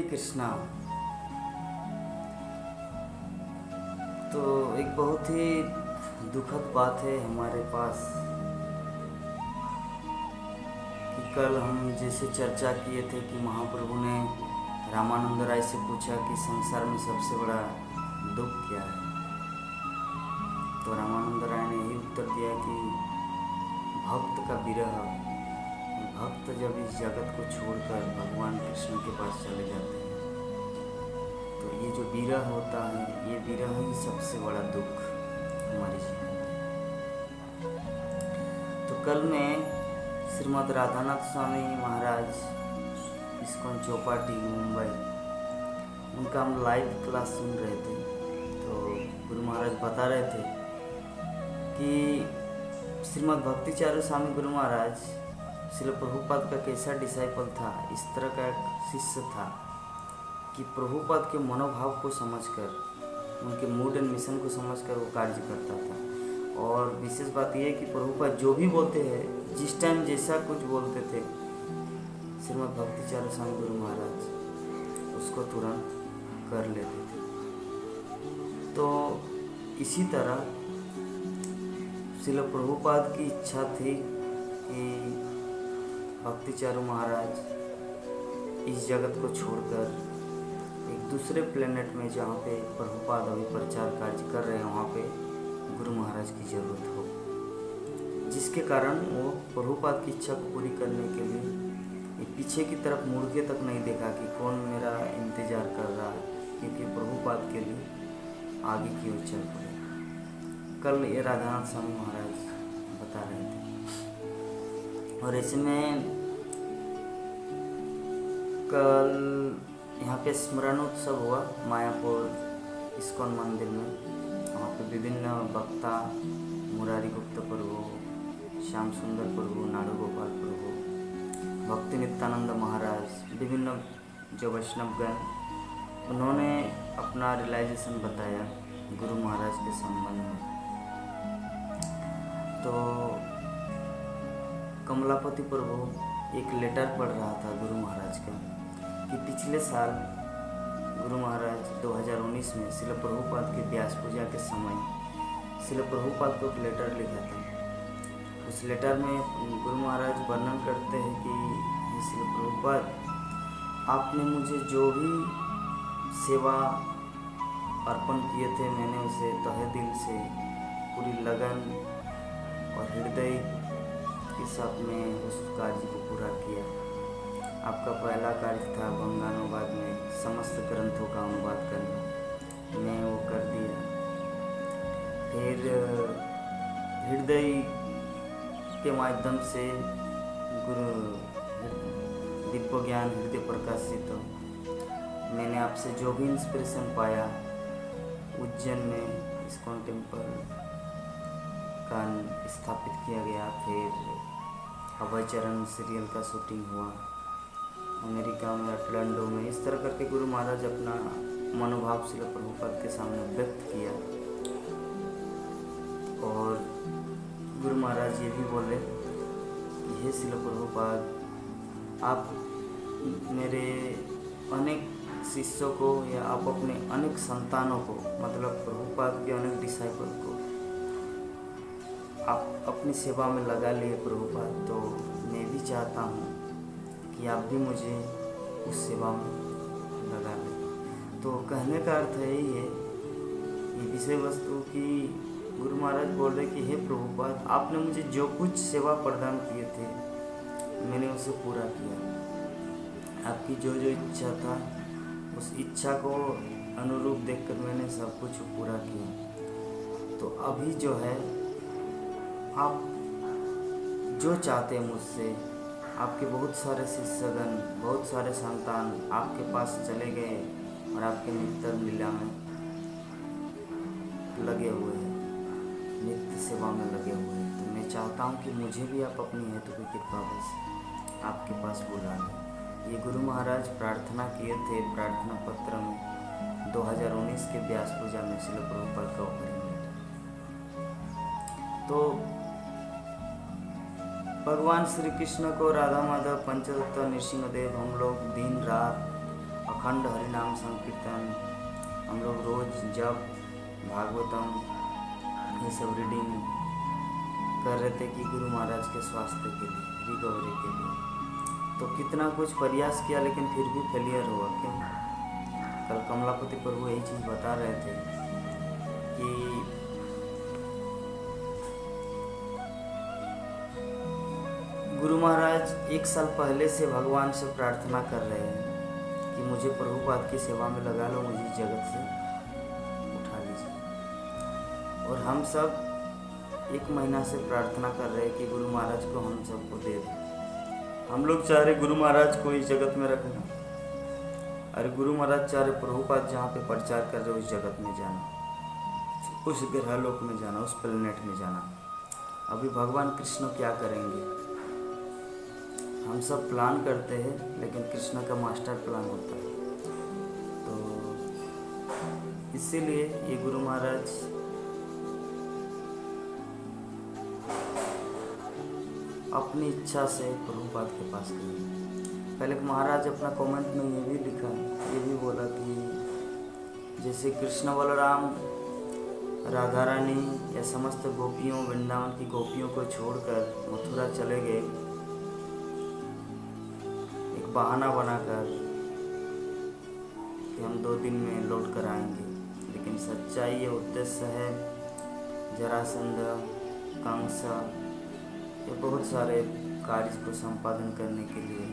कृष्णा। तो एक बहुत ही दुखद बात है हमारे पास कि कल हम जैसे चर्चा किए थे कि महाप्रभु ने रामानंद राय से पूछा कि संसार में सबसे बड़ा दुख क्या है। तो रामानंद राय ने यही उत्तर दिया कि भक्त का विरह। भक्त जब इस जगत को छोड़कर भगवान कृष्ण के पास चले जाते हैं तो ये जो विरह होता है, ये विरह ही सबसे बड़ा दुख हमारे जीवन में। तो कल मैं श्रीमद् राधानाथ स्वामी महाराज इस्कॉन चौपाटी मुंबई, उनका हम लाइव क्लास सुन रहे थे। तो गुरु महाराज बता रहे थे कि श्रीमद् भक्तिचार्य स्वामी गुरु महाराज श्रील प्रभुपाद का कैसा डिसाइपल था, इस तरह का एक शिष्य था कि प्रभुपाद के मनोभाव को समझकर, उनके मूड एंड मिशन को समझकर वो कार्य करता था। और विशेष बात यह है कि प्रभुपाद जो भी बोलते हैं, जिस टाइम जैसा कुछ बोलते थे, श्रीमद् भक्तिचार्य स्वामी गुरु महाराज उसको तुरंत कर लेते थे। तो इसी तरह श्रील प्रभुपाद की इच्छा थी कि भक्तिचार्य महाराज इस जगत को छोड़कर एक दूसरे प्लेनेट में, जहाँ पे प्रभुपाद अभी प्रचार कार्य कर रहे हैं, वहाँ पे गुरु महाराज की ज़रूरत हो, जिसके कारण वो प्रभुपाद की इच्छा को पूरी करने के लिए पीछे की तरफ मुड़ के तक नहीं देखा कि कौन मेरा इंतज़ार कर रहा है, क्योंकि प्रभुपाद के लिए आगे की ओर चल पड़े। कल ये राधानाथ स्वामी महाराज बता रहे थे। और ऐसे में कल यहाँ पे स्मरणोत्सव हुआ मायापुर इस्कॉन मंदिर में। वहाँ पे विभिन्न वक्ता, मुरारी गुप्त प्रभु, श्याम सुंदर प्रभु, नाड़ू गोपाल प्रभु, भक्ति नित्यानंद महाराज, विभिन्न जो वैष्णवगण, उन्होंने अपना रियलाइजेशन बताया गुरु महाराज के संबंध में। तो कमलापति प्रभु एक लेटर पढ़ रहा था गुरु महाराज का कि पिछले साल गुरु महाराज 2019 में श्रील प्रभुपाद के व्यास पूजा के समय श्रील प्रभुपाद को एक लेटर लिखा था। उस लेटर में गुरु महाराज वर्णन करते हैं कि श्रील प्रभुपाद, आपने मुझे जो भी सेवा अर्पण किए थे, मैंने उसे तहे दिल से, पूरी लगन और हृदय के साथ में उस कार्य को पूरा किया। आपका पहला कार्य था बंगानुवाद में समस्त ग्रंथों का अनुवाद करना, मैं वो कर दिया। फिर हृदय के माध्यम से गुरु दिव्य ज्ञान हृदय प्रकाशित हो, मैंने आपसे जो भी इंस्पिरेशन पाया, उज्जैन में इस्कॉन टेम्पल का स्थापित किया गया। फिर अभय चरण सीरियल का शूटिंग हुआ अमेरिका में, अटलांडो में। इस तरह करके गुरु महाराज अपना मनोभाव श्रील प्रभुपाद के सामने व्यक्त किया। और गुरु महाराज ये भी बोले कि हे श्रील प्रभुपाद, आप मेरे अनेक शिष्यों को, या आप अपने अनेक संतानों को, मतलब प्रभुपाद के अनेक डिसाइपल को आप अपनी सेवा में लगा लिए प्रभुपाद। तो मैं भी चाहता हूँ कि आप भी मुझे उस सेवा में लगा लें। तो कहने का अर्थ यही है, ये विषय वस्तु की गुरु महाराज बोल रहे कि हे प्रभुपाद, आपने मुझे जो कुछ सेवा प्रदान किए थे, मैंने उसे पूरा किया। आपकी जो जो इच्छा था, उस इच्छा को अनुरूप देखकर मैंने सब कुछ पूरा किया। तो अभी जो है, आप जो चाहते हैं मुझसे, आपके बहुत सारे शिष्यगण, बहुत सारे संतान आपके पास चले गए और आपके नित्य लीला में लगे हुए हैं, नित्य सेवा में लगे हुए हैं। तो मैं चाहता हूँ कि मुझे भी आप अपनी हेतु की कृपा बस आपके पास बुला लें। ये गुरु महाराज प्रार्थना किए थे प्रार्थना पत्र में 2019 के व्यास पूजा में श्रील प्रभुपाद का ओपनिंग लेटर। तो भगवान श्री कृष्ण को, राधा माधव, पंचतत्व, नृसिंहदेव, हम लोग दिन रात अखंड हरिनाम संकीर्तन, हम लोग रोज जप, भागवतम ये सब रीडिंग कर रहे थे कि गुरु महाराज के स्वास्थ्य के लिए, रिकवरी के लिए। तो कितना कुछ प्रयास किया लेकिन फिर भी फेलियर हुआ। क्यों? कल कमलापति प्रभु यही चीज़ बता रहे थे कि गुरु महाराज 1 साल पहले से भगवान से प्रार्थना कर रहे हैं कि मुझे प्रभुपाद की सेवा में लगा लो, मुझे जगत से उठा लीजिए। और हम सब 1 महीना से प्रार्थना कर रहे हैं कि गुरु महाराज को हम सबको दे दें। हम लोग चाह रहे गुरु महाराज को इस जगत में रखना, अरे गुरु महाराज चाह रहे प्रभुपाद जहाँ पे प्रचार कर रहे उस जगत में जाना, उस ग्रहलोक में जाना, उस प्लेनेट में जाना। अभी भगवान कृष्ण क्या करेंगे? हम सब प्लान करते हैं लेकिन कृष्ण का मास्टर प्लान होता है। तो इसीलिए ये गुरु महाराज अपनी इच्छा से प्रभुपाद के पास गए। पहले महाराज अपना कमेंट में ये भी लिखा, ये भी बोला कि जैसे कृष्ण बलराम राधा रानी या समस्त गोपियों, वृंदावन की गोपियों को छोड़कर मथुरा चले गए एक बहाना बनाकर कि हम 2 दिन में लौट कर आएंगे, लेकिन सच्चाई ये उद्देश्य है जरासंध, कंस, ये बहुत सारे कार्य को संपादन करने के लिए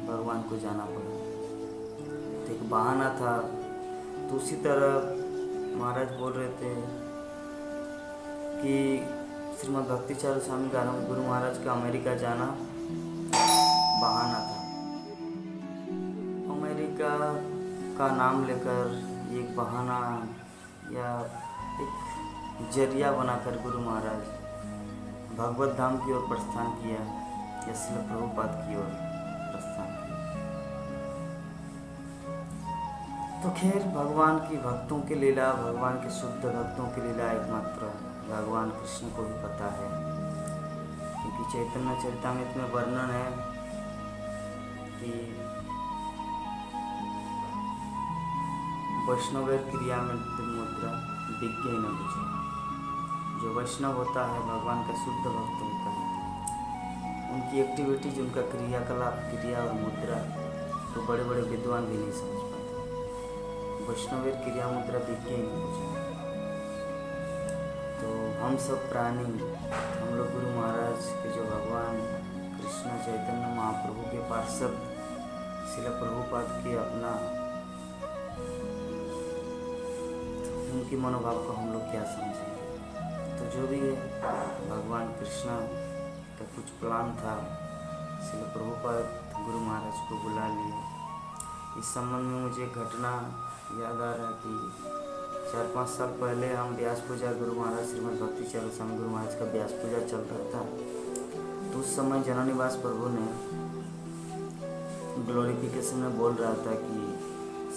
भगवान को जाना पड़ा। तो एक बहाना था। तो उसी तरह महाराज बोल रहे थे कि श्रीमद् भक्तिचार्य स्वामी गुरु महाराज का अमेरिका जाना बहाना था। अमेरिका का नाम लेकर एक बहाना या एक जरिया बनाकर गुरु महाराज भगवत धाम की ओर प्रस्थान किया या श्रील प्रभुपाद की ओर प्रस्थान किया। तो खैर भगवान की भक्तों की लीला, भगवान के शुद्ध भक्तों की लीला एकमात्र भगवान कृष्ण को ही पता है। क्योंकि चैतन्य चरितामृत में वर्णन है कि वैष्णव क्रिया में मुद्रा विज्ञ न बुझे। जो वैष्णव होता है भगवान का शुद्ध भक्त होता है, उनकी एक्टिविटीज, उनका क्रियाकलाप, क्रिया और मुद्रा तो बड़े बड़े विद्वान भी नहीं समझ पाते। वैष्णव क्रिया मुद्रा विज्ञ ही नहीं बुझे। तो हम सब प्राणी, हम लोग गुरु महाराज के जो भगवान कृष्ण चैतन्य महाप्रभु के पार्षद श्रील प्रभुपाद के अपना, उनकी मनोभाव को हम लोग क्या समझेंगे। तो जो भी है भगवान कृष्ण का कुछ प्लान था, श्रील प्रभुपाद गुरु महाराज को बुला लिया। इस संबंध में मुझे एक घटना याद आ रहा है कि 4-5 साल पहले हम व्यास पूजा गुरु महाराज श्रीमद् भक्तिचार्य स्वामी गुरु महाराज का व्यास पूजा चल रहा था। तो उस समय जननिवास प्रभु ने ग्लोरिफिकेशन में बोल रहा था कि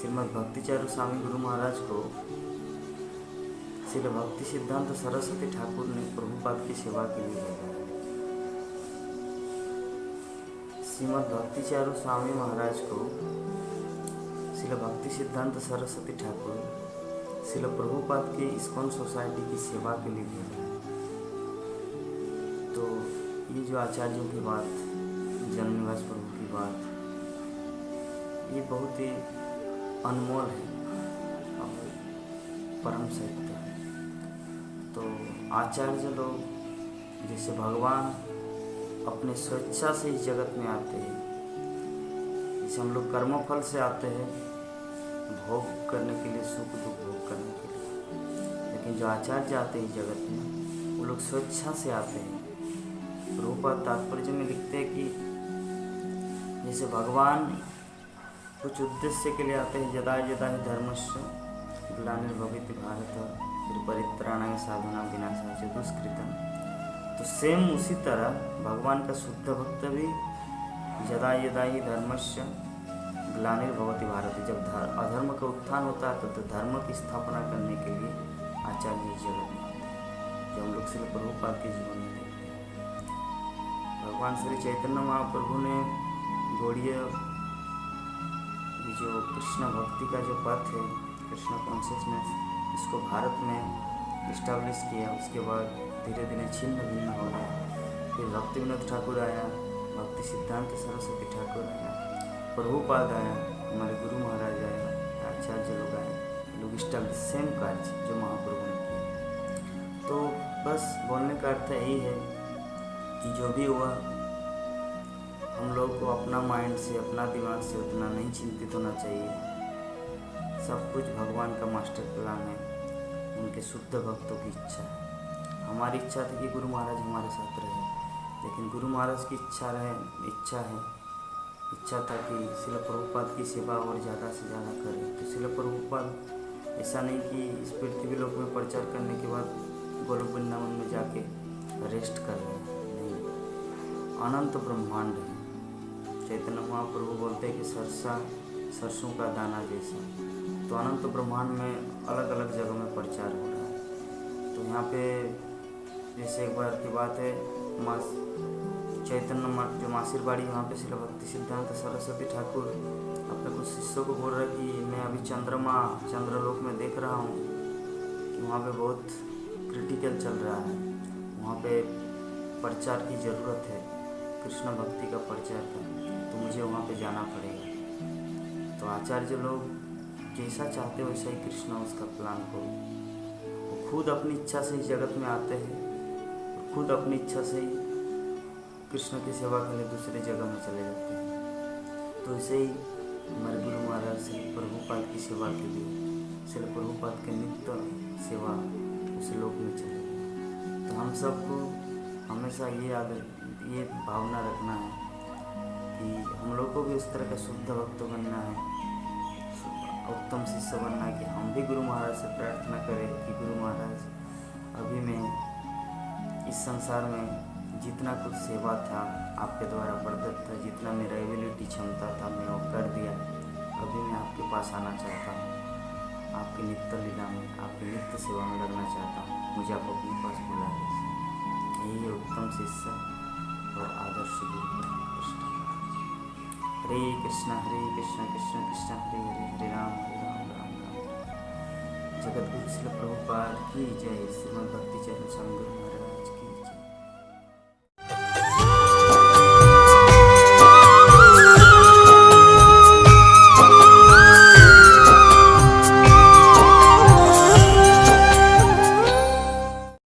श्रीमद् भक्तिचार्य स्वामी गुरु महाराज को श्री भक्ति सिद्धांत सरस्वती ठाकुर ने प्रभुपाद की सेवा के लिए भेजा है। श्रीमद् भक्तिचार्य स्वामी महाराज को श्री भक्ति सिद्धांत सरस्वती ठाकुर श्री प्रभुपाद की इस्कॉन सोसाइटी की सेवा के लिए भेजा है। तो ये जो आचार्यों की बात, जननिवास प्रभु की बात, ये बहुत ही अनमोल है और परम सत्य है। तो आचार्य लोग जैसे भगवान अपने स्वेच्छा से इस जगत में आते हैं, जैसे हम लोग कर्मफल से आते हैं भोग करने के लिए, सुख दुख भोग करने के लिए, लेकिन जो आचार्य आते हैं इस जगत में वो लोग स्वेच्छा से आते हैं। प्रभुपाद तात्पर्य में लिखते हैं कि जैसे भगवान कुछ उद्देश्य के लिए आते हैं, यदा यदा ही धर्मस्य ग्लानिर्भवति भारत परित्राणाय साधुनां विनाशाय च दुष्कृतम्। तो सेम उसी तरह भगवान का शुद्ध भक्त भी यदा यदा ही धर्मस्य ग्लानिर्भवति भारत, जब अधर्म का उत्थान होता है तो धर्म की स्थापना करने के लिए आचार्य इस जगत में आते हैं, जो हम लोग श्री प्रभुपाद के जीवन में देखते हैं। भगवान श्री चैतन्य महाप्रभु ने गौड़ीय कि जो कृष्ण भक्ति का जो पथ है, कृष्ण कॉन्शियसनेस, इसको भारत में इस्टेब्लिश किया। उसके बाद धीरे धीरे छिन्न भिन्न हो गया। फिर भक्ति विनोद ठाकुर आया, भक्ति सिद्धांत सरस्वती ठाकुर आया, प्रभुपाद आया, हमारे गुरु महाराज आए, आचार्य लोग आए, लोग इस्टेब्लिश सेम कार्य जो महाप्रभु ने किया। तो बस बोलने का अर्थ यही है कि जो भी हुआ, हम लोग को अपना माइंड से, अपना दिमाग से उतना नहीं चिंतित होना चाहिए। सब कुछ भगवान का मास्टर प्लान है, उनके शुद्ध भक्तों की इच्छा है। हमारी इच्छा थी कि गुरु महाराज हमारे साथ रहे, लेकिन गुरु महाराज की इच्छा था कि श्रील प्रभुपाद की सेवा और ज़्यादा से ज़्यादा करें। तो श्रील प्रभुपाद ऐसा नहीं कि इस पृथ्वी लोक में प्रचार करने के बाद गोलोक वृंदावन में जाके रेस्ट कर रहे हैं, नहीं, अनंत ब्रह्मांड है। चैतन्य महाप्रभु बोलते हैं कि सरसों का दाना जैसा, तो अनंत ब्रह्मांड में अलग अलग जगहों में प्रचार हो रहा है। तो यहाँ पे जैसे एक बार की बात है, चैतन्य जो मासिर बाड़ी, वहाँ पे श्रील भक्ति सिद्धांत सरस्वती ठाकुर अपने कुछ शिष्यों को बोल रहे कि मैं अभी चंद्रलोक में देख रहा हूँ कि वहाँ पे बहुत क्रिटिकल चल रहा है, वहाँ पे प्रचार की ज़रूरत है, कृष्ण भक्ति का प्रचार का, तो मुझे वहाँ पे जाना पड़ेगा। तो आचार्य लोग जैसा चाहते वैसा ही कृष्ण उसका प्लान को, वो खुद अपनी इच्छा से इस जगत में आते हैं, खुद अपनी इच्छा से ही कृष्ण की सेवा के लिए दूसरी जगह में चले जाते हैं। तो ऐसे ही हमारे गुरु महाराज श्री प्रभुपाद की सेवा के लिए, श्री प्रभुपाद के नित्य सेवा उस लोक में चले गए। तो हम सबको हमेशा ये भावना रखना है कि हम लोग को भी उस तरह का शुद्ध भक्त बनना है, उत्तम शिष्य बनना है, कि हम भी गुरु महाराज से प्रार्थना करें कि गुरु महाराज अभी मैं इस संसार में जितना कुछ सेवा था आपके द्वारा प्रदत्त था, जितना मेरा एबिलिटी क्षमता था मैं वो कर दिया, अभी मैं आपके पास आना चाहता हूँ, आपकी नित्य लीला में, आपकी नित्य सेवा में लगना चाहता हूँ, मुझे आप अपने पास बुला लीजिए। यही है उत्तम शिष्य और आदर्श गुरु कृष्ण। हरे कृष्ण कृष्ण कृष्ण हरे हरे, हरे राम राम राम। जगत गुरु श्रील प्रभुपाद की जय। श्रीमद् भक्ति चरण संघ